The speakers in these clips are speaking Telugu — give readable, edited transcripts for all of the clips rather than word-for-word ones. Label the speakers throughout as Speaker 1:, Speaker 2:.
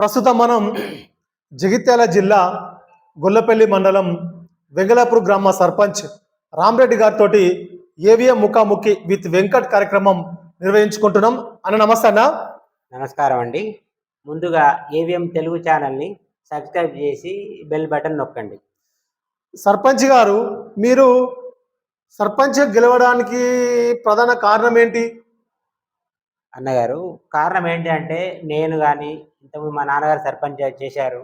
Speaker 1: ప్రస్తుతం మనం జగిత్యాల జిల్లా గొల్లపల్లి మండలం వెంగళాపూర్ గ్రామ సర్పంచ్ రామరెడ్డి గారితో ఏవిఎం ముఖాముఖి విత్ వెంకట్ కార్యక్రమం నిర్వహించుకుంటున్నాం. అన్న నమస్తే అన్న.
Speaker 2: నమస్కారం అండి. ముందుగా ఏవిఎం తెలుగు ఛానల్ని సబ్స్క్రైబ్ చేసి బెల్ బటన్ నొక్కండి.
Speaker 1: సర్పంచ్ గారు, మీరు సర్పంచ్ గెలవడానికి ప్రధాన కారణం ఏంటి?
Speaker 2: అన్నగారు, కారణం ఏంటి అంటే నేను కానీ ఇంతకుముందు మా నాన్నగారు సర్పంచ్ చేశారు.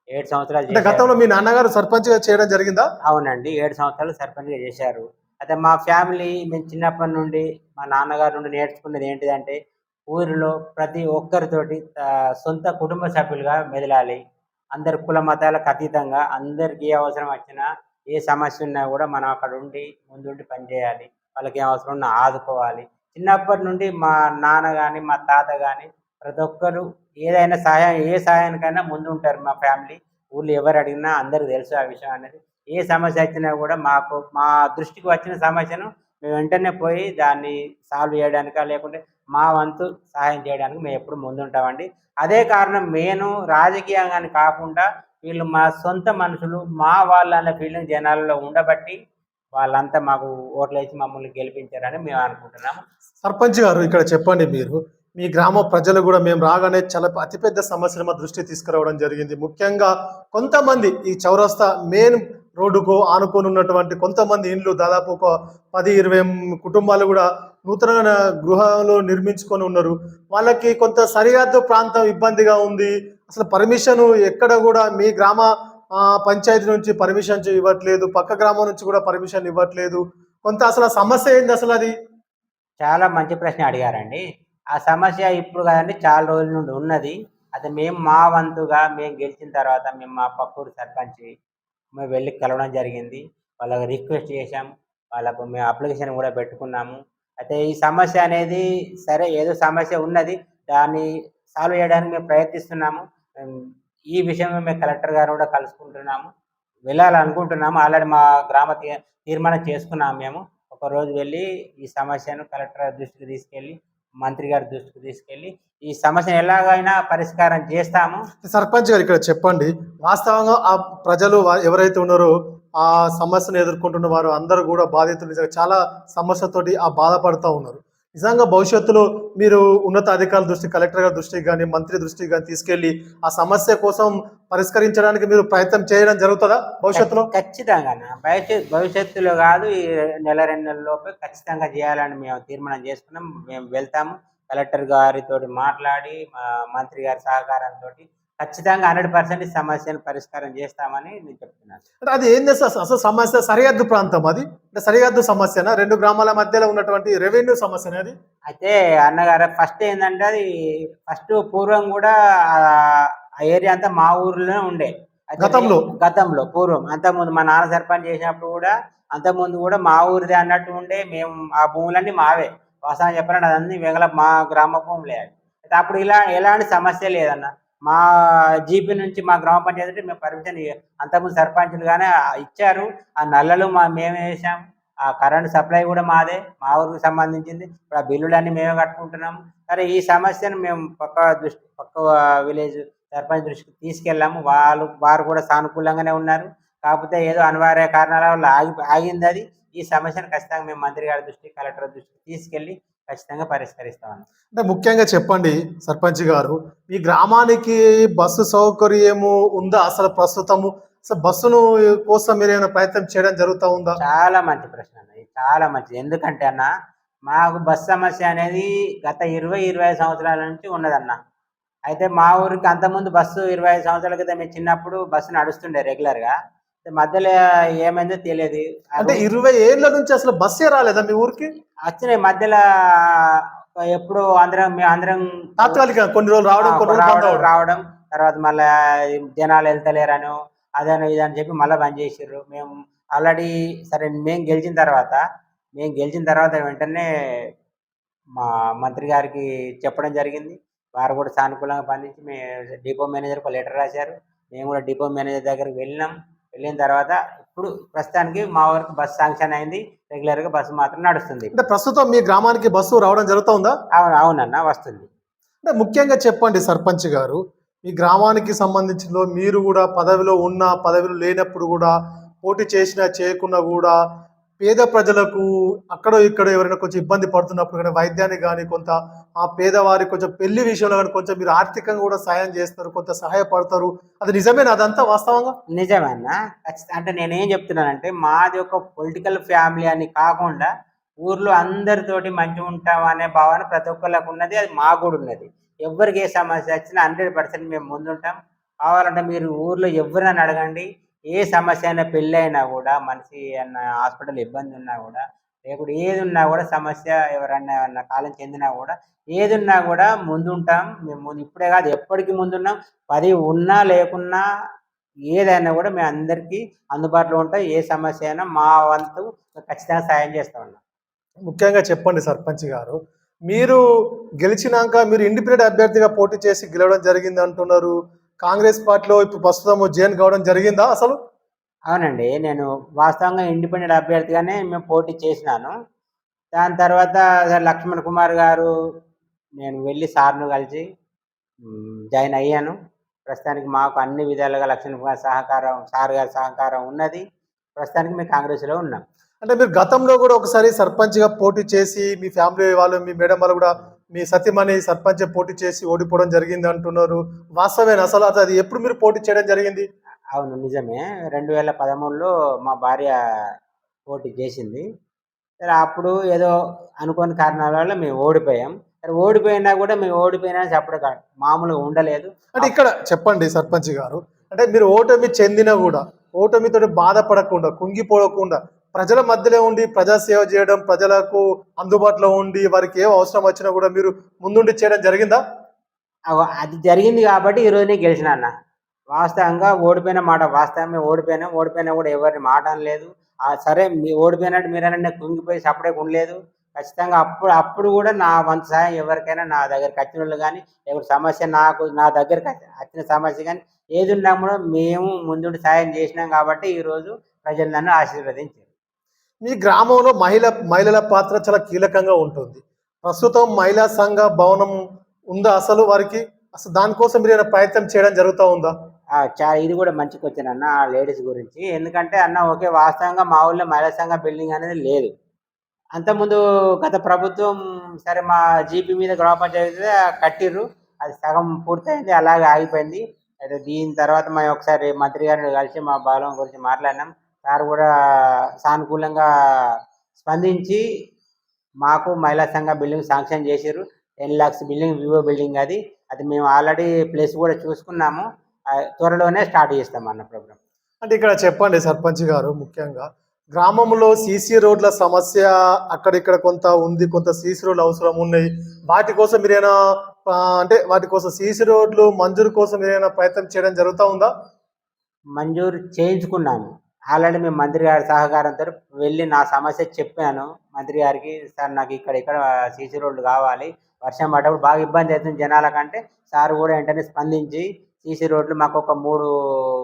Speaker 2: 7 సంవత్సరాలు
Speaker 1: అంటే
Speaker 2: చేశారు.
Speaker 1: గతంలో మీ నాన్నగారు సర్పంచ్గా చేయడం జరిగిందా?
Speaker 2: అవునండి, 7 సంవత్సరాలు సర్పంచ్గా చేశారు. అయితే మా ఫ్యామిలీ మేము చిన్నప్పటి నుండి మా నాన్నగారి నుండి నేర్చుకున్నది ఏంటిదంటే ఊరిలో ప్రతి ఒక్కరితోటి సొంత కుటుంబ సభ్యులుగా మెదలాలి. అందరి కుల మతాలకు అతీతంగా అందరికి ఏ అవసరం వచ్చినా ఏ సమస్య ఉన్నా కూడా మనం అక్కడ ఉండి ముందుండి పనిచేయాలి. వాళ్ళకి ఏ అవసరం ఉన్నా ఆదుకోవాలి. చిన్నప్పటి నుండి మా నాన్న కానీ మా తాత కానీ ప్రతి ఒక్కరు ఏదైనా ఏ సహాయానికైనా ముందుంటారు. మా ఫ్యామిలీ ఊళ్ళో ఎవరు అడిగినా అందరికి తెలుసు ఆ విషయం అనేది. ఏ సమస్య వచ్చినా కూడా మా దృష్టికి వచ్చిన సమస్యను మేము వెంటనే పోయి దాన్ని సాల్వ్ చేయడానికా లేకుంటే మా వంతు సహాయం చేయడానికి మేము ఎప్పుడు ముందుంటామండి. అదే కారణం నేను రాజకీయంగాని కాకుండా వీళ్ళు మా సొంత మనుషులు, మా వాళ్ళన్న ఫీలింగ్ జనాలలో ఉండబట్టి వాళ్ళంతా మాకు ఓట్లేసి మమ్మల్ని గెలిపించారని మేము అనుకుంటున్నాము.
Speaker 1: సర్పంచ్ గారు, ఇక్కడ చెప్పండి, మీరు మీ గ్రామ ప్రజలు కూడా మేము రాగానే చాలా అతిపెద్ద సమస్యలు మా దృష్టి తీసుకురావడం జరిగింది. ముఖ్యంగా కొంతమంది ఈ చౌరస్తా మెయిన్ రోడ్డుకు ఆనుకొని ఉన్నటువంటి కొంతమంది ఇండ్లు, దాదాపు ఒక 10-20 కుటుంబాలు కూడా నూతన గృహాలు నిర్మించుకొని ఉన్నారు. వాళ్ళకి కొంత సరిహద్దు ప్రాంతం ఇబ్బందిగా ఉంది. అసలు పర్మిషన్ ఎక్కడ కూడా మీ గ్రామ పంచాయతీ నుంచి పర్మిషన్ ఇవ్వట్లేదు, పక్క గ్రామం నుంచి కూడా పర్మిషన్ ఇవ్వట్లేదు. కొంత అసలు సమస్య ఏంది అసలు? అది
Speaker 2: చాలా మంచి ప్రశ్న అడిగారండి. ఆ సమస్య ఇప్పుడు కాదండి, చాలా రోజుల నుండి ఉన్నది. అది మేము మా వంతుగా మేము గెలిచిన తర్వాత మేము మా పక్కూరు సర్పంచ్ మేము వెళ్ళి కలవడం జరిగింది. వాళ్ళకి రిక్వెస్ట్ చేశాం. వాళ్ళకు మేము అప్లికేషన్ కూడా పెట్టుకున్నాము. అయితే ఈ సమస్య అనేది సరే ఏదో సమస్య ఉన్నది, దాన్ని సాల్వ్ చేయడానికి మేము ప్రయత్నిస్తున్నాము. ఈ విషయంలో మేము కలెక్టర్ గారు కూడా కలుసుకుంటున్నాము, వెళ్ళాలనుకుంటున్నాము. ఆల్రెడీ మా గ్రామ తీర్మానం చేసుకున్నాము. మేము ఒకరోజు వెళ్ళి ఈ సమస్యను కలెక్టర్ గారి దృష్టికి తీసుకెళ్ళి మంత్రి గారి దృష్టికి తీసుకెళ్ళి ఈ సమస్యను ఎలాగైనా పరిష్కారం చేస్తాము.
Speaker 1: సర్పంచ్ గారు, ఇక్కడ చెప్పండి, వాస్తవంగా ఆ ప్రజలు ఎవరైతే ఉన్నారో ఆ సమస్యను ఎదుర్కొంటున్న వారు అందరూ కూడా బాధితులు చాలా సమస్యతోటి బాధపడుతూ ఉన్నారు. నిజంగా భవిష్యత్తులో మీరు ఉన్నత అధికారుల దృష్టి, కలెక్టర్ గారి దృష్టికి కానీ మంత్రి దృష్టికి కానీ తీసుకెళ్లి ఆ సమస్య కోసం పరిష్కరించడానికి మీరు ప్రయత్నం చేయడం జరుగుతుందా భవిష్యత్తులో?
Speaker 2: ఖచ్చితంగా భవిష్యత్తులో కాదు, ఈ నెల 2 నెలల లోపే ఖచ్చితంగా చేయాలని మేము తీర్మానం చేసుకున్నాం. మేము వెళ్తాము, కలెక్టర్ గారితో మాట్లాడి మంత్రి గారి సహకారంతో ఖచ్చితంగా 100% సమస్యను పరిష్కారం చేస్తామని నేను చెప్తున్నాను.
Speaker 1: అది ఏం చేస్తారు అసలు సమస్య? సరిహద్దు ప్రాంతం అది, అంటే సరిహద్దు సమస్యనా? 2 గ్రామాల మధ్యలో ఉన్నటువంటి రెవెన్యూ సమస్యనే అది?
Speaker 2: అయితే అన్నగారు, ఫస్ట్ ఏంటంటే అది పూర్వం కూడా ఆ ఏరియా అంతా మా ఊర్లోనే ఉండే. గతంలో పూర్వం అంతకుముందు మా నాన్న సర్పంచ్ చేసినప్పుడు కూడా అంతకుముందు కూడా మా ఊరిదే అన్నట్టు ఉండే. మేము ఆ భూములన్నీ మావే. వాస్తవం చెప్పాలంటే అదన్నీ మా గ్రామ భూములే. అయితే అప్పుడు ఎలాంటి సమస్య లేదన్న. మా జీపీ నుంచి మా గ్రామ పంచాయతీ మేము పర్మిషన్ అంతకుముందు సర్పంచులు కానీ ఇచ్చారు. ఆ నల్లలు మేమే వేసాం. ఆ కరెంట్ సప్లై కూడా మాదే, మా ఊరికి సంబంధించింది. ఇప్పుడు ఆ బిల్లులన్నీ మేమే కట్టుకుంటున్నాము. సరే, ఈ సమస్యను మేము పక్క విలేజ్ సర్పంచ్ దృష్టికి తీసుకెళ్ళాము. వారు కూడా సానుకూలంగానే ఉన్నారు. కాకపోతే ఏదో అనివార్య కారణాల వల్ల ఆగింది అది. ఈ సమస్యను ఖచ్చితంగా మేము మంత్రి గారి దృష్టికి, కలెక్టర్ దృష్టికి తీసుకెళ్ళి ఖచ్చితంగా పరిష్కరిస్తామని.
Speaker 1: అంటే ముఖ్యంగా చెప్పండి సర్పంచ్ గారు, ఈ గ్రామానికి బస్సు సౌకర్యము ఉందా అసలు ప్రస్తుతము? అసలు బస్సును కోసం మీరు ఏమైనా ప్రయత్నం చేయడం జరుగుతూ ఉందా?
Speaker 2: చాలా మంచి ప్రశ్న అన్న, ఇది చాలా మంచిది. ఎందుకంటే అన్న, మాకు బస్సు సమస్య అనేది గత 20-25 సంవత్సరాల నుంచి ఉన్నదన్న. అయితే మా ఊరికి అంతకుముందు బస్సు 25 సంవత్సరాల క్రితం మేము చిన్నప్పుడు బస్సు నడుస్తుండే రెగ్యులర్గా. మధ్యలో ఏమైందో తెలియదు.
Speaker 1: అంటే 20 ఏళ్ళ నుంచి అసలు బస్సే రాలేదా మీ ఊరికి?
Speaker 2: వచ్చినాయి మధ్యలో. ఎప్పుడు మేము అందరం
Speaker 1: తాత్కాలిక కొన్ని రోజులు
Speaker 2: రావడం తర్వాత మళ్ళీ జనాలు వెళ్తలేరను అదను ఇదని చెప్పి మళ్ళీ బంద్ చేసిర్రు. మేము ఆల్రెడీ సరే మేము గెలిచిన తర్వాత వెంటనే మా మంత్రి గారికి చెప్పడం జరిగింది. వారు కూడా సానుకూలంగా స్పందించి డిపో మేనేజర్కి ఒక లెటర్ రాశారు. మేము కూడా డిపో మేనేజర్ దగ్గరికి వెళ్ళిన తర్వాత ఇప్పుడు ప్రస్తుతానికి మా ఊరికి బస్సు శాంక్షన్ అయింది. రెగ్యులర్గా బస్సు మాత్రం నడుస్తుంది.
Speaker 1: అంటే ప్రస్తుతం మీ గ్రామానికి బస్సు రావడం జరుగుతుందా?
Speaker 2: అవునన్నా, వస్తుంది.
Speaker 1: అంటే ముఖ్యంగా చెప్పండి సర్పంచ్ గారు, మీ గ్రామానికి సంబంధించిలో మీరు కూడా పదవిలో ఉన్న, పదవిలో లేనప్పుడు కూడా పోటీ చేసినా, చేయకున్నా కూడా పేద ప్రజలకు అక్కడో, ఇక్కడో ఎవరైనా కొంచెం ఇబ్బంది పడుతున్నప్పుడు గాని, వైద్యానికి గాని కొంత పేదవారికి కొంచెం పెళ్లి విషయంలో గాని కొంచెం మీరు ఆర్థికంగా కూడా సాయం చేస్తారు. కొంత సహాయపడతారు. అది నిజమేనా అదంతా వాస్తవంగా?
Speaker 2: నిజమే అన్న. అంటే నేనేం చెప్తున్నానంటే, మాది ఒక పొలిటికల్ ఫ్యామిలీ అని కాకుండా, ఊర్లో అందరితోటి మంచిగుంటాం అనే భావన ప్రతి ఒక్కళ్ళకి ఉన్నది. అది మాకు గూడా ఉన్నది. ఎవ్వరికి ఏ సమస్య వచ్చినా 100% మేము ముందుంటాం. కావాలంటే మీరు ఊర్లో ఎవ్వరినైనా అడగండి. ఏ సమస్య అయినా పెళ్ళైనా గూడా, మనిషి ఏమన్నా హాస్పిటల్ ఇబ్బంది ఉన్నా గూడా, లేకుంటే ఏదున్నా గూడా సమస్య ఎవరన్నా ఏమన్నా కాలం చెందినా గూడా, ఏదున్నా గూడా ముందుంటాం. మేము ముందు ఇప్పుడే గాదు ఎప్పటికి ముందున్నాం. 10 ఉన్నా లేకున్నా ఏదైనా గూడా మేమందరికీ అందుబాటులో ఉంటాం. ఏ సమస్య అయినా మా వంతు ఖచ్చితంగా సాయం చేస్తా ఉన్నాం.
Speaker 1: ముఖ్యంగా చెప్పండి సర్పంచ్ గారు. మీరు గెలిచినాక మీరు ఇండిపెండెంట్ అభ్యర్థిగా పోటీ చేసి గెలవడం జరిగిందంటున్నారు. కాంగ్రెస్ పార్టీలో ఇప్పుడు ప్రస్తుతం జాయిన్ కావడం జరిగిందా అసలు?
Speaker 2: అవునండి. నేను వాస్తవంగా ఇండిపెండెంట్ అభ్యర్థిగానే మేము పోటీ చేసినాను. దాని తర్వాత లక్ష్మణ్ కుమార్ గారు నేను వెళ్లి సార్‌ను కలిసి జాయిన్ అయ్యాను. ప్రస్తుతానికి మాకు అన్ని విధాలుగా లక్ష్మణ్ కుమార్ సహకారం, సార్ గారి సహకారం ఉన్నది. ప్రస్తుతానికి మేము కాంగ్రెస్‌లో ఉన్నాం.
Speaker 1: అంటే మీరు గతంలో గూడా ఒకసారి సర్పంచ్‌గా పోటీ చేసి మీ ఫ్యామిలీ వాళ్ళు, మీ మేడం వాళ్ళు గూడా మీ సతీమణి సర్పంచ్‌గా పోటీ చేసి ఓడిపోవడం జరిగిందంటున్నారు. వాస్తవేనా అసలు? అది ఎప్పుడు మీరు పోటీ చేయడం జరిగింది?
Speaker 2: అవును. నిజమే. 2013లో మా భార్య పోటీ చేసింది. సరే అప్పుడు ఏదో అనుకోని కారణాల వల్ల మేము ఓడిపోయాం. సరే ఓడిపోయినా గూడా మేము ఓడిపోయినా చెప్పడం మామూలుగా ఉండలేదు.
Speaker 1: అంటే ఇక్కడ చెప్పండి సర్పంచ్ గారు. అంటే మీరు ఓటమి చెందినా గూడా, ఓటమితోటి బాధపడకుండా, కుంగిపోకుండా, ప్రజల మధ్యలో ఉండి ప్రజా సేవ జేయడం, ప్రజలకు అందుబాటులో ఉండి, వారికి ఏం అవసరం వచ్చినా గూడా మీరు ముందుండి చేయడం జరిగిందా?
Speaker 2: అది జరిగింది గాబట్టి ఈరోజు నేను గెలిచినా అన్న. వాస్తవంగా ఓడిపోయిన మాట వాస్తవమే ఓడిపోయినాం. ఓడిపోయినా గూడా ఎవరిని మాట అనలేదు. సరే ఓడిపోయినట్టు మీరనండి కుంగిపోయి సప్పుడేక ఉండలేదు. ఖచ్చితంగా అప్పుడు గూడా నా వంతు సహాయం ఎవరికైనా నా దగ్గరకొచ్చినోళ్ళు గానీ, లేకపోతే సమస్య నా దగ్గరకి అచ్చిన సమస్య గానీ, ఏదున్నా గూడా మేము ముందుండి సాయం జేసినాం గాబట్టి ఈరోజు ప్రజలు నన్ను ఆశీర్వదించారు.
Speaker 1: మీ గ్రామంలో మహిళల పాత్ర చాలా కీలకంగా ఉంటుంది. ప్రస్తుతం మహిళా సంఘ భవనం ఉందా అసలు వారికి? అసలు దానికోసం మీరేమైనా ప్రయత్నం చేయడం జరుగుతా ఉందా?
Speaker 2: ఇది గూడా మంచి క్వెషన్ అన్న లేడీస్ గురించి. ఎందుకంటే అన్న ఓకే వాస్తవంగా మా ఊళ్ళో మహిళా సంఘ బిల్డింగ్ అనేది లేదు. అంతకుముందు గత ప్రభుత్వం సరే మా జీపీ మీద గ్రామ పంచాయతీ కట్టిర్రు. అది సగం పూర్తయింది. అలాగే ఆగిపోయింది. అయితే దీని తర్వాత మేము ఒకసారి మంత్రి గారిని కలిసి మా బలం గురించి మాట్లాడినాం. సార్ గూడా సానుకూలంగా స్పందించి మాకు మహిళా సంఘ బిల్డింగ్ శాంక్షన్ చేసిర్రు. 10,00,000 బిల్డింగ్ వివో బిల్డింగ్ అది. అది మేము ఆల్రెడీ ప్లేస్ గూడా చూసుకున్నాము. త్వరలోనే స్టార్ట్ చేస్తామన్న ప్రోగ్రామ్.
Speaker 1: అంటే ఇక్కడ చెప్పండి సర్పంచ్ గారు ముఖ్యంగా. గ్రామంలో సీసీ రోడ్ల సమస్య అక్కడిక్కడ కొంత ఉంది. కొంత సీసీ రోడ్లు అవసరం ఉన్నాయి. వాటి కోసం మీరేమైనా అంటే వాటి కోసం సీసీ రోడ్లు మంజూరు కోసం మీరేమైనా ప్రయత్నం చేయడం జరుగుతా ఉందా?
Speaker 2: మంజూరు చేయించుకున్నాము. ఆల్రెడీ మేము మంత్రి గారి సహకారంతోటి వెళ్లి నా సమస్య చెప్పాను మంత్రి గారికి. సార్ నాకు ఇక్కడ సీసీ రోడ్లు కావాలి. వర్షం పడ్డప్పుడు బాగా ఇబ్బంది అవుతుంది జనాలకంటే, సార్ కూడా వెంటనే స్పందించి సీసీ రోడ్లు మాకొక 3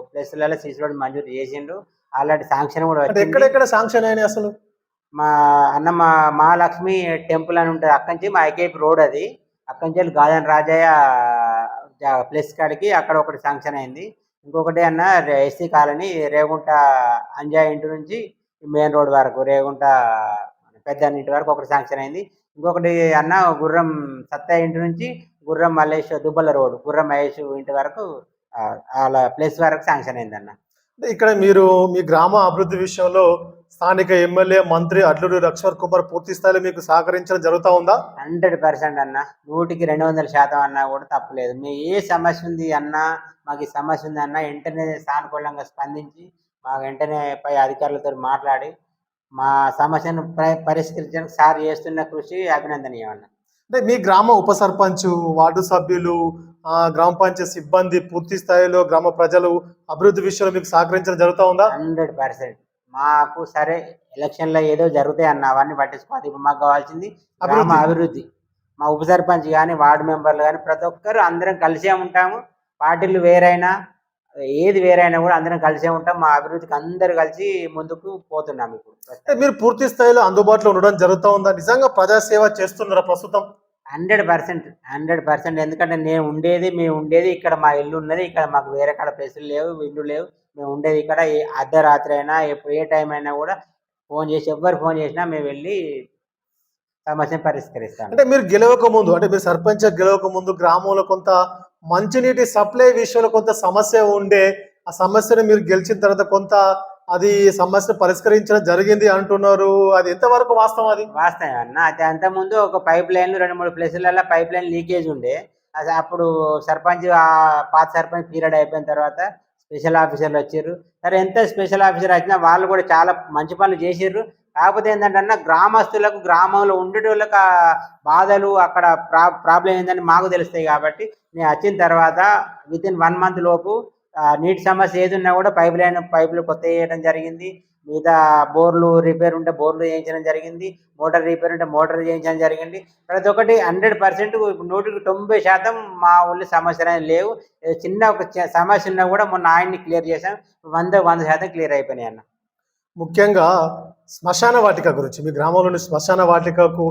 Speaker 2: ప్లేసులలో సీసీ రోడ్లు మంజూరు చేసిండు. ఆల్రెడీ శాంక్షన్ కూడా
Speaker 1: అంటే
Speaker 2: వచ్చింది.
Speaker 1: ఎక్కడెక్కడ శాంక్షన్ అయినాయి అసలు?
Speaker 2: మా మహాలక్ష్మి టెంపుల్ అని ఉంటది. అక్కడి నుంచి మా ఏకేపీ రోడ్ అది. అక్కడి నుంచెల్లి గాజన్ రాజయ్య ప్లేస్ కాడికి అక్కడ ఒకటి శాంక్షన్ అయింది. ఇంకొకటి అన్న ఎస్సీ కాలనీ రేగుంట అంజయ్య ఇంటి నుంచి మెయిన్ రోడ్ వరకు రేగుంట పెద్దన్న ఇంటి వరకు ఒకటి శాంక్షన్ అయింది. ఇంకొకటి అన్న గుర్రం సత్తయ్య ఇంటి నుంచి గుర్రం మల్లేష్ దుబ్బల రోడ్ గుర్రం మహేష్ ఇంటి వరకు ఆళ్ళ ప్లేస్ వరకు శాంక్షన్ అయిందన్న.
Speaker 1: అంటే ఇక్కడ మీరు మీ గ్రామ అభివృద్ధి విషయంలో స్థానిక ఎమ్మెల్యే, మంత్రి అడ్లూరి లక్ష్మణ్ కుమార్ పూర్తి స్థాయిలో మీకు సహకరించడం జరుగుతా ఉందా?
Speaker 2: 100% అన్న. 100కి 200% అన్నా కూడా తప్పులేదు. మీ ఏ సమస్య ఉంది అన్నా, మాకు ఈ సమస్య ఉంది అన్నా వెంటనే సానుకూలంగా స్పందించి, మాకు వెంటనే పై అధికారులతో మాట్లాడి, మా సమస్యను పరిష్కరించడానికి సార్ చేస్తున్న కృషి అభినందనీయం అన్న.
Speaker 1: అంటే మీ గ్రామ ఉప సర్పంచు, వార్డు సభ్యులు, గ్రామ పంచాయతీ సిబ్బంది పూర్తి స్థాయిలో గ్రామ ప్రజలు అభివృద్ధి విషయంలో మీకు సహకరించడం జరుగుతా ఉందా?
Speaker 2: 100%. మాకు సరే ఎలక్షన్‌లో ఏదో జరుగుతాయి అన్న అవన్నీ పట్టించుకోవద్దు. ఇప్పుడు మాకు కావాల్సింది గ్రామ అభివృద్ధి. మా ఉప సర్పంచ్ గాని, వార్డు మెంబర్లు గాని ప్రతి ఒక్కరు అందరం కలిసే ఉంటాము. పార్టీలు వేరైనా, ఏది వేరైనా కూడా అందరం కలిసే ఉంటాం. మా అభివృద్ధికి అందరూ కలిసి ముందుకు పోతున్నాం ఇప్పుడు
Speaker 1: అంటే
Speaker 2: ప్రస్తుతానికి.
Speaker 1: మీరు పూర్తి స్థాయిలో అందుబాటులో ఉండడం జరుగుతా ఉందా? నిజంగా ప్రజా సేవ చేస్తున్నారా ప్రస్తుతం?
Speaker 2: 100% ఎందుకంటే మేము ఉండేది ఇక్కడ, మా ఇల్లు ఉన్నది ఇక్కడ, మాకు వేరే కాడ ప్లేసులు లేవు, ఇల్లు లేవు. మేము ఉండేది ఇక్కడ. అర్ధరాత్రి అయినా ఎప్పుడు ఏ టైం అయినా కూడా ఫోన్ చేసి, ఎవ్వరు ఫోన్ చేసినా మేము వెళ్ళి సమస్యను పరిష్కరిస్తాం.
Speaker 1: అంటే మీరు గెలవక ముందు, అంటే మీరు సర్పంచ్ గెలవక ముందు గ్రామంలో కొంత మంచినీటి సప్లై విషయంలో కొంత సమస్య ఉండే. ఆ సమస్యను మీరు గెలిచిన తర్వాత కొంత అది సమస్యను పరిష్కరించడం జరిగింది అంటున్నారు. అది ఎంతవరకు వాస్తవం అది?
Speaker 2: వాస్తవమే అన్న. అయితే అంతకుముందు ఒక పైప్ లైన్‌లు 2, 3 ప్లేసులలో పైప్ లైన్ లీకేజ్ ఉండే. అది అప్పుడు సర్పంచ్ పాత సర్పంచ్ పీరియడ్ అయిపోయిన తర్వాత స్పెషల్ ఆఫీసర్‌లు వచ్చిర్రు. సరే ఎంత స్పెషల్ ఆఫీసర్ వచ్చినా వాళ్ళు కూడా చాలా మంచి పనులు చేసిర్రు. కాకపోతే ఏందంటే అన్న, గ్రామస్తులకు, గ్రామంలో ఉండేటోళ్ళకి ఆ బాధలు, అక్కడ ప్రాబ్లమ్ ఏందని మాకు తెలుస్తాయి కాబట్టి నేను వచ్చిన తర్వాత వితిన్ 1 మంత్ లోపు నీటి సమస్య ఏదున్నా కూడా పైపులు కొత్తవి వేయడం జరిగింది. మిగతా బోర్లు రిపేర్ ఉంటే బోర్లు చేయించడం జరిగింది. మోటార్ రిపేర్ ఉంటే మోటార్ చేయించడం జరిగింది. ప్రతి ఒక్కటి 100% 100% మా ఊళ్ళో సమస్యలనేవి లేవు. చిన్న ఒక సమస్య ఉన్నా కూడా మొన్న ఆయన్ని క్లియర్ చేశాం. 100% క్లియర్ అయిపోయినాయి అన్న.
Speaker 1: ముఖ్యంగా శ్మశాన వాటిక గురించి, మీ గ్రామంలోని శ్మశాన వాటికకు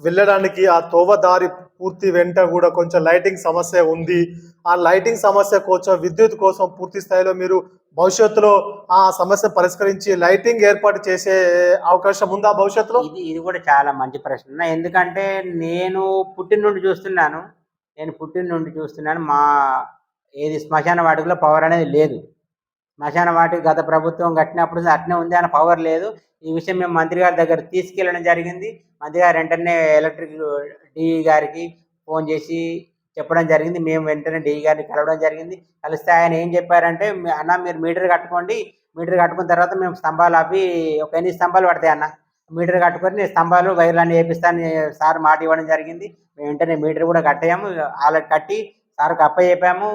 Speaker 1: వెళ్ళడానికి ఆ తోవ దారి పూర్తి వెంట కూడా కొంచెం లైటింగ్ సమస్య ఉంది. ఆ లైటింగ్ సమస్య కోసం, విద్యుత్ కోసం పూర్తి స్థాయిలో మీరు భవిష్యత్తులో ఆ సమస్య పరిష్కరించి లైటింగ్ ఏర్పాటు చేసే అవకాశం ఉందా భవిష్యత్తులో?
Speaker 2: ఇది కూడా చాలా మంచి ప్రశ్న. ఎందుకంటే నేను పుట్టిన నుండి చూస్తున్నాను. మా శ్మశాన వాటికలో పవర్ అనేది లేదు. శ్మశాన వాటిక గత ప్రభుత్వం కట్టినప్పుడు అట్నే ఉంది, ఆయన పవర్ లేదు. ఈ విషయం మేము మంత్రి గారి దగ్గరికి తీసుకెళ్ళడం జరిగింది. మంత్రి గారు వెంటనే ఎలక్ట్రిక్ డీఈ గారికి ఫోన్ చేసి చెప్పడం జరిగింది. మేము వెంటనే డీఈ గారిని కలవడం జరిగింది. కలిస్తే ఆయన ఏం చెప్పారంటే, అన్న మీరు మీటర్ కట్టుకోండి. మీటర్ కట్టుకున్న తర్వాత మేము స్తంభాలు అవి ఒక 8 స్తంభాలు పడతాయి అన్న. మీటర్ కట్టుకొని నేను స్తంభాలు, వైర్లన్నీ వేపిస్తాను సార్ మాట ఇవ్వడం జరిగింది. మేము వెంటనే మీటర్ కూడా కట్టాము. ఆల్రెడీ కట్టి సార్‌కి అప్పచెప్పాము.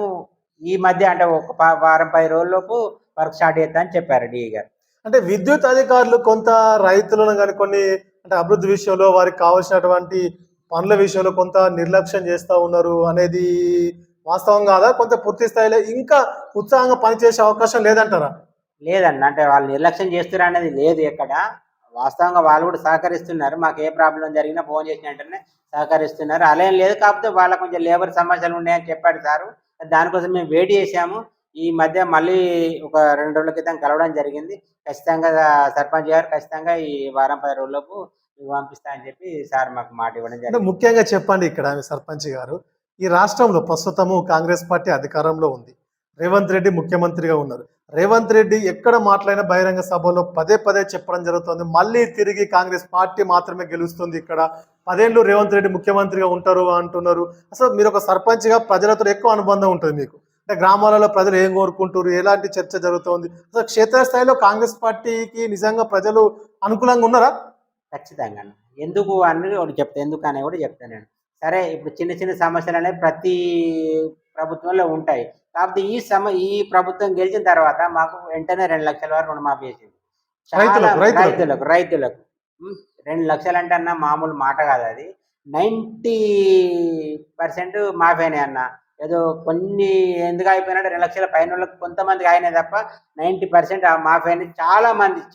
Speaker 2: ఈ మధ్య అంటే ఒక వారం 10 రోజుల్లోపు వర్క్ స్టార్ట్ చేస్తా అని చెప్పారు డీఈ గారు.
Speaker 1: అంటే విద్యుత్ అధికారులు కొంత రైతులను గాని కొన్ని, అంటే అభివృద్ధి విషయంలో వారికి కావాల్సినటువంటి పనుల విషయంలో కొంత నిర్లక్ష్యం చేస్తా ఉన్నారు అనేది వాస్తవం కాదా? కొంత పూర్తి స్థాయిలో ఇంకా ఉత్సాహంగా పనిచేసే అవకాశం లేదంటారా?
Speaker 2: లేదన్న. అంటే వాళ్ళు నిర్లక్ష్యం చేస్తుర్రు అనేది లేదు ఎక్కడ. వాస్తవంగా వాళ్ళు కూడా సహకరిస్తున్నారు. మాకు ఏ ప్రాబ్లమ్ జరిగినా ఫోన్ చేసిన వెంటనే సహకరిస్తున్నారు. అలా ఏం లేదు. కాకపోతే వాళ్ళకి కొంచెం లేబర్ సమస్యలు ఉన్నాయని చెప్పాడు సారు. దానికోసం మేము వెయిట్ చేశాము. ఈ మధ్య మళ్ళీ ఒక 2 రోజుల క్రితం కలవడం జరిగింది. ఖచ్చితంగా సర్పంచ్ గారు ఖచ్చితంగా ఈ వారం 10 రోజుల్లోపు మీకు పంపిస్తా అని చెప్పి సార్ మాకు మాట ఇవ్వడం
Speaker 1: అంటే
Speaker 2: జరిగింది.
Speaker 1: ముఖ్యంగా చెప్పండి ఇక్కడ మీ సర్పంచ్ గారు, ఈ రాష్ట్రంలో ప్రస్తుతము కాంగ్రెస్ పార్టీ అధికారంలో ఉంది. రేవంత్ రెడ్డి ముఖ్యమంత్రిగా ఉన్నారు. రేవంత్ రెడ్డి ఎక్కడ మాట్లాడిన బహిరంగ సభలో పదే పదే చెప్పడం జరుగుతుంది. మళ్ళీ తిరిగి కాంగ్రెస్ పార్టీ మాత్రమే గెలుస్తుంది ఇక్కడ. 10 ఏళ్ళు రేవంత్ రెడ్డి ముఖ్యమంత్రిగా ఉంటారు అంటున్నారు. అసలు మీరు ఒక సర్పంచ్‌గా ప్రజలతో ఎక్కువ అనుబంధం ఉంటుంది మీకు. అంటే గ్రామాలలో ప్రజలు ఏం కోరుకుంటున్నారు? ఎలాంటి చర్చ జరుగుతోంది? అసలు క్షేత్రస్థాయిలో కాంగ్రెస్ పార్టీకి నిజంగా ప్రజలు అనుకూలంగా ఉన్నారా?
Speaker 2: ఖచ్చితంగా అన్న. ఎందుకు అని ఒకటి చెప్తా. ఎందుకని కూడా చెప్తాను నేను. సరే, ఇప్పుడు చిన్న చిన్న సమస్యలనేవి ప్రతి ప్రభుత్వంలో ఉంటాయి. కాకపోతే ఈ ప్రభుత్వం గెలిచిన తర్వాత మాకు వెంటనే 2,00,000 వరకు రుణమాఫీ చేసింది. చాలా రైతులకు. 2,00,000 అంటే అన్న మామూలు మాట కాదది. 90% మాఫీ అయినాయి అన్న. ఏదో కొన్ని ఎందుకు అయిపోయినాయంటే 2,00,000 పైనోళ్ళకి కొంతమందికి అయినాయి తప్ప 90% మాఫీ అయినాయి.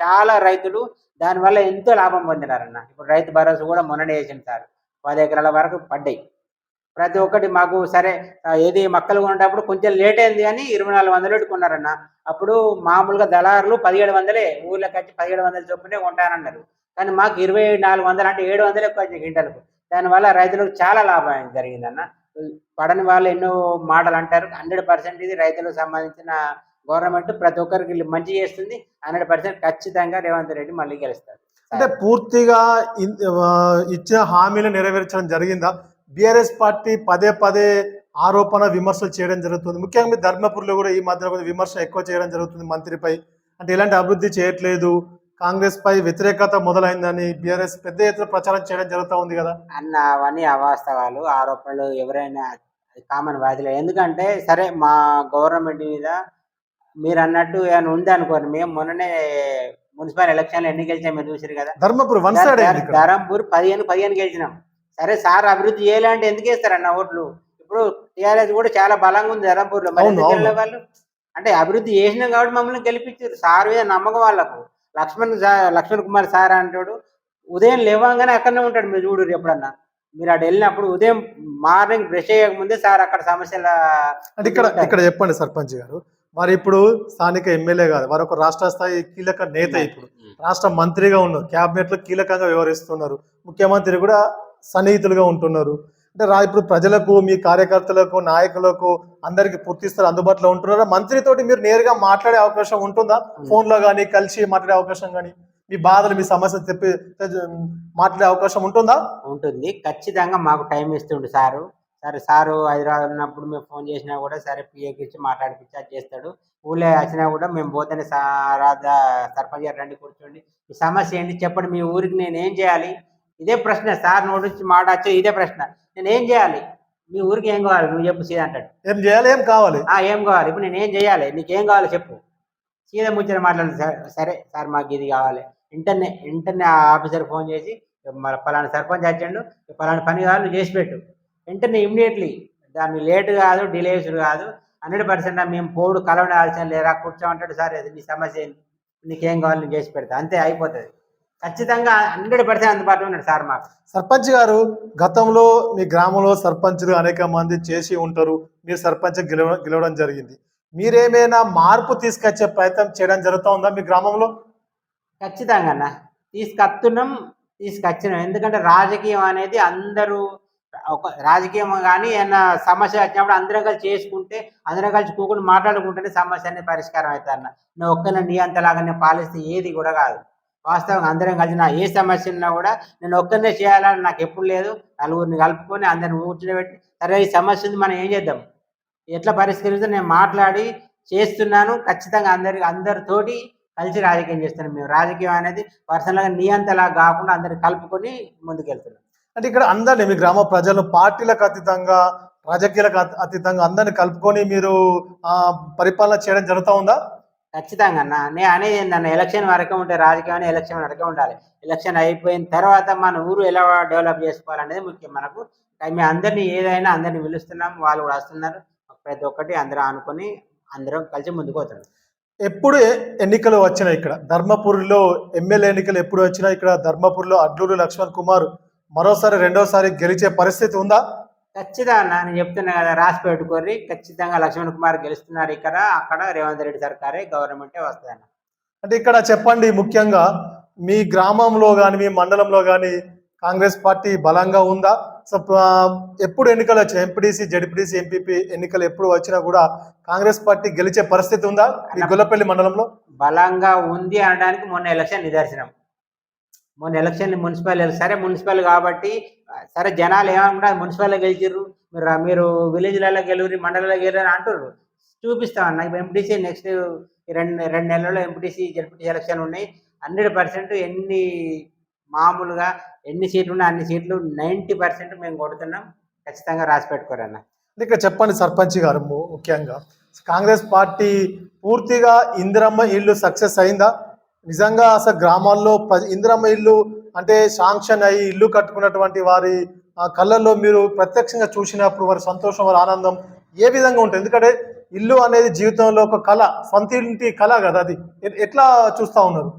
Speaker 2: చాలా రైతులు దానివల్ల ఎంతో లాభం పొందినారన్న. ఇప్పుడు రైతు భరోసా కూడా మొన్ననే వేసిండు సారు. 10 ఎకరాల వరకు పడ్డాయి. ప్రతి ఒక్కటి మాకు సరే, ఏది మొక్కలు కొనేటప్పుడు కొంచెం లేట్ అయింది గానీ 2,400 పెట్టుకున్నారన్న. అప్పుడు మామూలుగా దళారులు 1,700 ఊర్లోకొచ్చి 1,700 చొప్పునే కొంటానన్నారు. కానీ మాకు 2,400 అంటే 700 ఎక్కువ వచ్చినాయి క్వింటాల్‌కు. దానివల్ల రైతులకు చాలా లాభం జరిగిందన్న. పడని వాళ్ళు ఎన్నో మాటలు అంటారు. 100% ఇది రైతులకు సంబంధించిన గవర్నమెంట్ ప్రతి ఒక్కరికి మంచి చేస్తుంది. 100% ఖచ్చితంగా రేవంత్ రెడ్డి మళ్ళీ గెలుస్తాడు.
Speaker 1: అంటే పూర్తిగా ఇచ్చిన హామీలు నెరవేర్చడం జరిగిందా? బీఆర్ఎస్ పార్టీ పదే పదే ఆరోపణ విమర్శలు చేయడం జరుగుతుంది. ముఖ్యంగా ధర్మపురిలో కూడా ఈ మధ్యన కొంచెం విమర్శ ఎక్కువ చేయడం జరుగుతుంది మంత్రిపై. అంటే ఎలాంటి అభివృద్ధి చేయట్లేదు, కాంగ్రెస్ పై వ్యతిరేకత మొదలైందని బీఆర్ఎస్ పెద్ద ఎత్తున ప్రచారం చేయడం జరుగుతూ ఉంది కదా
Speaker 2: అన్న. అవన్నీ అవాస్తవాలు, ఆరోపణలు. ఎవరైనా కామన్ వ్యాధిలో. ఎందుకంటే సరే, మా గవర్నమెంట్ మీద మీరు అన్నట్టు ఏమైనా ఉంది అనుకోండి. మేము మొన్ననే మున్సిపల్ ఎలక్షన్లు ఎన్ని గెలిచాం మీరు చూసారు కదా.
Speaker 1: ధర్మపురి వన్ సైడ్ అయింది ఇక్కడ.
Speaker 2: ధరంపూర్ 15 గెలిచినాం. సరే, సార్ అభివృద్ధి చేయాలంటే ఎందుకు వేస్తారన్న ఓట్లు? ఇప్పుడు టీఆర్ఎస్ కూడా చాలా బలంగా ఉంది ధరంపూర్లో. మరి ఎందుకు వెళ్ళే వాళ్ళు? అంటే అభివృద్ధి చేసినాం కాబట్టి మమ్మల్ని గెలిపించారు. సార్ మీద నమ్మకం వాళ్ళకు. లక్ష్మణ్ కుమార్ సార్ అంటాడు, ఉదయం లేవగానే అక్కడనే ఉంటాడు. మీరు చూడరు ఎప్పుడన్నా. మీరు అటు వెళ్ళినప్పుడు ఉదయం మార్నింగ్ బ్రష్ చేయకముందే సార్ అక్కడ సమస్యల
Speaker 1: అంటే ఇక్కడ చెప్పండి సర్పంచ్ గారు, మరి ఇప్పుడు స్థానిక ఎమ్మెల్యే కాదు, వారు ఒక రాష్ట్ర స్థాయి కీలక నేత, ఇప్పుడు రాష్ట్ర మంత్రిగా ఉన్నారు, క్యాబినెట్ లో కీలకంగా వ్యవహరిస్తున్నారు, ముఖ్యమంత్రి కూడా సన్నిహితులుగా ఉంటున్నారు. అంటే ఇప్పుడు ప్రజలకు, మీ కార్యకర్తలకు, నాయకులకు అందరికి పూర్తి స్థాయి అందుబాటులో ఉంటున్నారా? మంత్రితోటి మీరు నేరుగా మాట్లాడే అవకాశం ఉంటుందా? ఫోన్ లో కానీ కలిసి మాట్లాడే అవకాశం కానీ, మీ బాధలు, మీ సమస్యలు చెప్పి మాట్లాడే అవకాశం ఉంటుందా?
Speaker 2: ఉంటుంది. ఖచ్చితంగా మాకు టైం ఇస్తుండు సారు. సారు హైదరాబాద్ ఉన్నప్పుడు మేము ఫోన్ చేసినా కూడా సరే పిఏకి ఇచ్చి మాట్లాడిపిచ్చి అది చేస్తాడు. ఊళ్ళో వచ్చినా కూడా మేము పోతేనే సర్పంచ్ గారు రండి కూర్చోండి. మీ సమస్య ఏంటి చెప్పండి, మీ ఊరికి నేనేం చేయాలి? ఇదే ప్రశ్న సార్ నోటి నుంచి మాట వచ్చేది ఇదే ప్రశ్న. నేనేం చేయాలి? మీ ఊరికి ఏం కావాలి నువ్వు చెప్పు సీదా అంటాడు.
Speaker 1: ఏం చేయాలి, ఏం కావాలి?
Speaker 2: ఏం కావాలి? ఇప్పుడు నేనేం చేయాలి? నీకేం కావాలో చెప్పు. సీదా ముచ్చట మాట్లాడు సార్. సరే సార్ మాకు ఇది కావాలి. వెంటనే ఆ ఆఫీసర్ ఫోన్ చేసి మన పలానా సర్పంచ్ వచ్చిండు, పలానా పని కావాలి నువ్వు చేసి పెట్టు. వెంటనే ఇమ్మీడియట్లీ, దాన్ని లేట్ కాదు, డిలేస్ కాదు, 100% మేము పోడు కలవడాల్సిన లేదా కూర్చోమంటాడు. సార్ అది నీ సమస్య ఏంటి, నీకేం కావాలి నేను చేసి పెడతా, అంతే అయిపోతుంది. ఖచ్చితంగా 100% అందుబాటులో ఉన్నాడు సార్ మాకు.
Speaker 1: సర్పంచ్ గారు, గతంలో మీ గ్రామంలో సర్పంచులు అనేక మంది చేసి ఉంటారు, మీరు సర్పంచ్ గెలవడం జరిగింది. మీరేమైనా మార్పు తీసుకొచ్చే ప్రయత్నం చేయడం జరుగుతూ ఉందా మీ గ్రామంలో?
Speaker 2: ఖచ్చితంగా అన్న తీసుకొచ్చినాం. ఎందుకంటే రాజకీయం అనేది అందరూ ఒక రాజకీయం కానీ ఏమన్నా సమస్య వచ్చినప్పుడు అందరం కలిసి చేసుకుంటే, అందరం కలిసి కూకుని మాట్లాడుకుంటేనే సమస్య అనేది పరిష్కారం అవుతుంది అన్న. నువ్వు ఒక్కనే నీ అంతలాగానే పాలిస్తే ఏది కూడా కాదు. వాస్తవంగా అందరం కలిసి నా ఏ సమస్య ఉన్నా కూడా నేను ఒక్కనే చేయాలని నాకు ఎప్పుడు లేదు. నలుగురిని కలుపుకొని అందరిని కూర్చోబెట్టి సరే ఈ సమస్య ఉంది మనం ఏం చేద్దాం, ఎట్లా పరిష్కరిస్తే నేను మాట్లాడి చేస్తున్నాను. ఖచ్చితంగా అందరితోటి కలిసి రాజకీయం చేస్తున్నాం. మేము రాజకీయం అనేది పర్సనల్గా నీ అంతలా కాకుండా అందరిని కలుపుకొని ముందుకెళ్తున్నాం.
Speaker 1: అంటే ఇక్కడ అందరినీ, మీ గ్రామ ప్రజలు పార్టీలకు అతీతంగా, రాజకీయాలకు అతీతంగా అందరిని కలుపుకొని మీరు పరిపాలన చేయడం జరుగుతూ ఉందా?
Speaker 2: ఖచ్చితంగా అన్న. నేను అనేది ఏంటన్న, ఎలక్షన్ వరకే ఉంటే రాజకీయం ఎలక్షన్ వరకే ఉండాలి. ఎలక్షన్ అయిపోయిన తర్వాత మన ఊరు ఎలా డెవలప్ చేసుకోవాలనేది ముఖ్యం మనకు. మేము అందరినీ ఏదైనా అందరినీ పిలుస్తున్నాం, వాళ్ళు కూడా వస్తున్నారు. ప్రతి ఒక్కటి అందరం అనుకొని అందరం కలిసి ముందుకు పోతున్నాం.
Speaker 1: ఎప్పుడు ఎన్నికలు వచ్చినాయి ఇక్కడ ధర్మపురిలో, ఎమ్మెల్యే ఎన్నికలు ఎప్పుడు వచ్చినా ఇక్కడ ధర్మపురిలో అడ్లూరు లక్ష్మణ్ కుమార్ మరోసారి రెండోసారి గెలిచే పరిస్థితి ఉందా?
Speaker 2: ఖచ్చితంగా అన్న, నేను చెప్తున్నా కదా, రాసి పెట్టుకోర్రి. ఖచ్చితంగా లక్ష్మణ్ కుమార్ గెలుస్తున్నారు ఇక్కడ. అక్కడ రేవంత్ రెడ్డి సర్కారే, గవర్నమెంటే వస్తుందన్న.
Speaker 1: అంటే ఇక్కడ చెప్పండి, ముఖ్యంగా మీ గ్రామంలో కానీ మీ మండలంలో కానీ కాంగ్రెస్ పార్టీ బలంగా ఉందా? సో ఎప్పుడు ఎన్నికలు వచ్చినా, ఎంపీటీసీ, జడ్పీటీసీ, ఎంపీపీ ఎన్నికలు ఎప్పుడు వచ్చినా కూడా కాంగ్రెస్ పార్టీ గెలిచే పరిస్థితి ఉందా మీ గొల్లపల్లి మండలంలో?
Speaker 2: బలంగా ఉంది అనడానికి మొన్న ఎలక్షన్ నిదర్శనం. మొన్న ఎలక్షన్ మున్సిపల్ కాబట్టి సరే జనాలు ఏమనుకుంటారు, మున్సిపల్లో గెలిచిర్రు, మీరు విలేజ్లలో గెలువురి, మండలంలో గెలురు అంటారు. చూపిస్తామన్నా. ఇప్పుడు ఎంపీటీసీ నెక్స్ట్ రెండు నెలల్లో ఎంపీటీసీ, జడ్పీటీసీ ఎలక్షన్ ఉన్నాయి. 100% మామూలుగా ఎన్ని సీట్లు ఉన్నాయి అన్ని సీట్లు 90% మేము కొడుతున్నాం. ఖచ్చితంగా రాసి పెట్టుకోరన్న.
Speaker 1: ఇక్కడ చెప్పండి సర్పంచ్ గారు, ముఖ్యంగా కాంగ్రెస్ పార్టీ పూర్తిగా ఇందిరమ్మ ఇల్లు సక్సెస్ అయిందా? నిజంగా అసలు గ్రామాల్లో ఇందిరమ్మ ఇల్లు అంటే శాంక్షన్ అయ్యి ఇల్లు కట్టుకున్నటువంటి వారి కళ్ళల్లో మీరు ప్రత్యక్షంగా చూసినప్పుడు వారి సంతోషం, వారి ఆనందం ఏ విధంగా ఉంటుంది? ఎందుకంటే ఇల్లు అనేది జీవితంలో ఒక కళ, సొంత ఇంటి కళ కదా, అది ఎట్లా చూస్తూ ఉన్నారు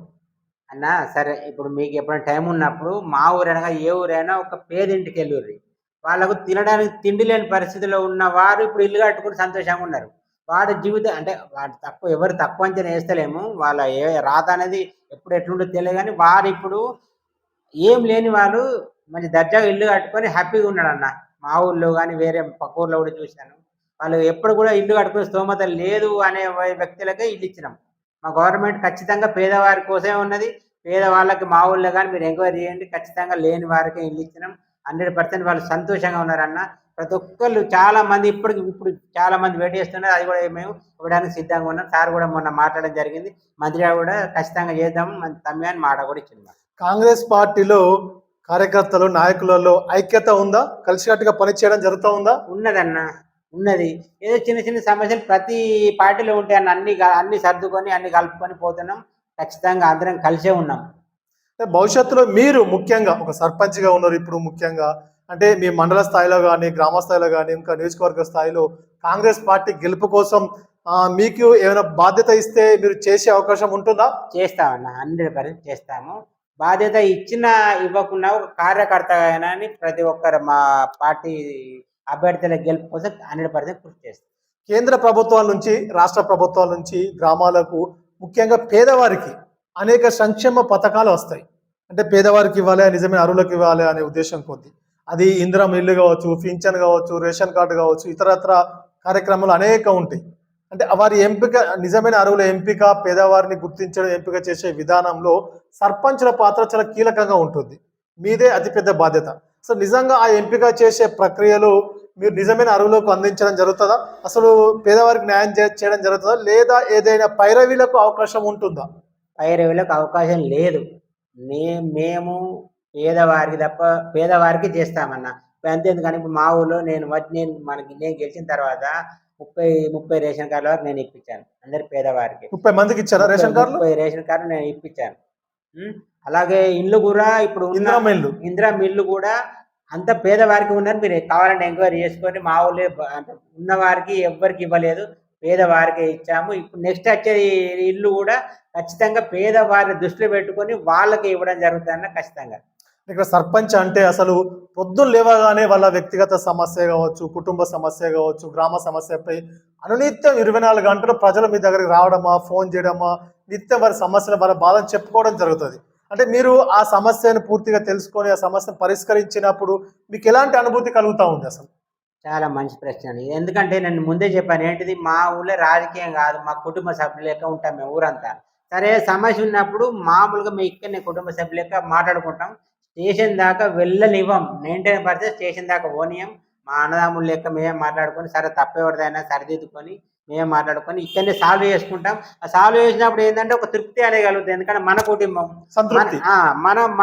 Speaker 2: అన్న? సరే, ఇప్పుడు మీకు ఎప్పుడైనా టైం ఉన్నప్పుడు మా ఊరైనా ఏ ఊరైనా ఒక పేదింటికి వెళ్ళుర్రి. వాళ్ళకు తినడానికి తిండి లేని పరిస్థితిలో ఉన్న వారు ఇప్పుడు ఇల్లు కట్టుకుని సంతోషంగా ఉన్నారు. వాడి జీవితం అంటే వాడు ఎవరు తక్కువ అంచనా వేస్తలేము. వాళ్ళ రాత అనేది ఎప్పుడు ఎట్లుంటో తెలియదు, కానీ వారు ఇప్పుడు ఏం లేని వాళ్ళు మంచి దర్జాగా ఇల్లు కట్టుకొని హ్యాపీగా ఉన్నాడన్న. మా ఊళ్ళో కానీ వేరే పక్క ఊర్లో కూడా చూశాను. వాళ్ళు ఎప్పుడు కూడా ఇల్లు కట్టుకునే స్తోమత లేదు అనే వ్యక్తులకే ఇల్లు ఇచ్చినాం. మా గవర్నమెంట్ ఖచ్చితంగా పేదవారి కోసమే ఉన్నది. పేదవాళ్ళకి మా ఊళ్ళో కానీ మీరు ఎంక్వైరీ చేయండి, ఖచ్చితంగా లేని వారికే ఇల్లు ఇచ్చినాం. 100% వాళ్ళు సంతోషంగా ఉన్నారన్న. ప్రతి ఒక్కళ్ళు చాలా మంది ఇప్పుడు చాలా మంది వెయిట్ చేస్తున్నారు. అది కూడా మేము ఇవ్వడానికి సిద్ధంగా ఉన్నాం. సార్ కూడా మొన్న మాట్లాడడం జరిగింది. మంత్రి గారు కూడా ఖచ్చితంగా చేద్దాం తమ్మి అని మాట కూడా ఇచ్చింది.
Speaker 1: కాంగ్రెస్ పార్టీలో కార్యకర్తలు, నాయకులలో ఐక్యత ఉందా? కలిసికట్టుగా పనిచేయడం జరుగుతూ ఉందా?
Speaker 2: ఉన్నదన్న, ఉన్నది. ఏదో చిన్న చిన్న సమస్యలు ప్రతి పార్టీలో ఉంటాయి అన్న. అన్ని సర్దుకొని అన్ని కలుపుకొని పోతున్నాం. ఖచ్చితంగా అందరం కలిసే ఉన్నాం.
Speaker 1: భవిష్యత్తులో మీరు ముఖ్యంగా ఒక సర్పంచ్గా ఉన్నారు, ఇప్పుడు ముఖ్యంగా అంటే మీ మండల స్థాయిలో కానీ, గ్రామ స్థాయిలో కానీ, ఇంకా నియోజకవర్గ స్థాయిలో కాంగ్రెస్ పార్టీ గెలుపు కోసం మీకు ఏమైనా బాధ్యత ఇస్తే మీరు చేసే అవకాశం ఉంటుందా?
Speaker 2: చేస్తామన్న, 100% చేస్తాము. బాధ్యత ఇచ్చినా ఇవ్వకున్నా ఒక కార్యకర్త అయినా అని ప్రతి ఒక్కరు మా పార్టీ అభ్యర్థుల గెలుపు కోసం 100% కృషి చేస్తాం.
Speaker 1: కేంద్ర ప్రభుత్వాల నుంచి, రాష్ట్ర ప్రభుత్వాల నుంచి గ్రామాలకు ముఖ్యంగా పేదవారికి అనేక సంక్షేమ పథకాలు వస్తాయి. అంటే పేదవారికి ఇవ్వాలి, నిజమైన అర్హులకు ఇవ్వాలి అనే ఉద్దేశం కొద్ది. అది ఇందిరమ్మ ఇల్లు కావచ్చు, పింఛన్ కావచ్చు, రేషన్ కార్డు కావచ్చు, ఇతరత్ర కార్యక్రమాలు అనేక ఉంటాయి. అంటే వారి ఎంపిక, నిజమైన అర్హుల ఎంపిక, పేదవారిని గుర్తించడం, ఎంపిక చేసే విధానంలో సర్పంచుల పాత్ర చాలా కీలకంగా ఉంటుంది. మీదే అతిపెద్ద బాధ్యత. సో నిజంగా ఆ ఎంపిక చేసే ప్రక్రియలో మీరు నిజమైన అర్హులకు అందించడం జరుగుతుందా? అసలు పేదవారికి న్యాయం చేయడం జరుగుతుందా? లేదా ఏదైనా పైరవీలకు అవకాశం ఉంటుందా?
Speaker 2: పైరవీలకు అవకాశం లేదు. మేము పేదవారికి తప్ప పేదవారికి చేస్తామన్నా. అంతేందుకని ఇప్పుడు మా ఊళ్ళో నేను గెలిచిన తర్వాత 30 రేషన్ కార్డుల వరకు నేను ఇప్పించాను. అందరి పేదవారికి.
Speaker 1: 30 మందికి ఇచ్చారా రేషన్ కార్డులు?
Speaker 2: 30 రేషన్ కార్డులు నేను ఇప్పించాను. అలాగే ఇల్లు కూడా ఇప్పుడు
Speaker 1: ఇందిరమ్మ ఇల్లు.
Speaker 2: ఇందిరమ్మ ఇల్లు కూడా అంత పేదవారికి ఉన్నది. మీరు కావాలంటే ఎంక్వైరీ చేసుకొని మా ఊళ్ళో అంటే ఉన్నవారికి ఎవ్వరికి ఇవ్వలేదు. పేదవారికే ఇచ్చాము. ఇప్పుడు నెక్స్ట్ వచ్చే ఇల్లు కూడా ఖచ్చితంగా పేదవారిని దృష్టిలో పెట్టుకొని వాళ్ళకి ఇవ్వడం జరుగుతుందన్న ఖచ్చితంగా.
Speaker 1: ఇక్కడ సర్పంచ్ అంటే అసలు పొద్దున్న లేవగానే వాళ్ళ వ్యక్తిగత సమస్య కావచ్చు, కుటుంబ సమస్య కావచ్చు, గ్రామ సమస్యపై అనునిత్యం 24 గంటలు ప్రజలు మీ దగ్గరికి రావడమా, ఫోన్ చేయడమా, నిత్యం వారి సమస్యలు, వాళ్ళ బాధను చెప్పుకోవడం జరుగుతుంది. అంటే మీరు ఆ సమస్యను పూర్తిగా తెలుసుకొని ఆ సమస్యను పరిష్కరించినప్పుడు మీకు ఎలాంటి అనుభూతి కలుగుతూ ఉంది అసలు?
Speaker 2: చాలా మంచి ప్రశ్న అండి. ఎందుకంటే నేను ముందే చెప్పాను. ఏంటిది, మా ఊళ్ళో రాజకీయం కాదు, మా కుటుంబ సభ్యుల లెక్క ఉంటాం మేము ఊరంతా. సరే సమస్య ఉన్నప్పుడు మామూలుగా మేము ఇక్కడనే కుటుంబ సభ్యుల లెక్క మాట్లాడుకుంటాం. స్టేషన్ దాకా వెళ్ళనివ్వం. 99% స్టేషన్ దాకా పోనీయం. మా అన్నదమ్ముల లెక్క మేమే మాట్లాడుకొని, సరే తప్పెవరిదైనా సరిదిద్దుకొని మేమే మాట్లాడుకొని ఇక్కడనే సాల్వ్ చేసుకుంటాం. ఆ సాల్వ్ చేసినప్పుడు ఏంటంటే ఒక తృప్తి అనేది కలుగుతుంది. ఎందుకంటే మన కుటుంబం,
Speaker 1: సంతృప్తి.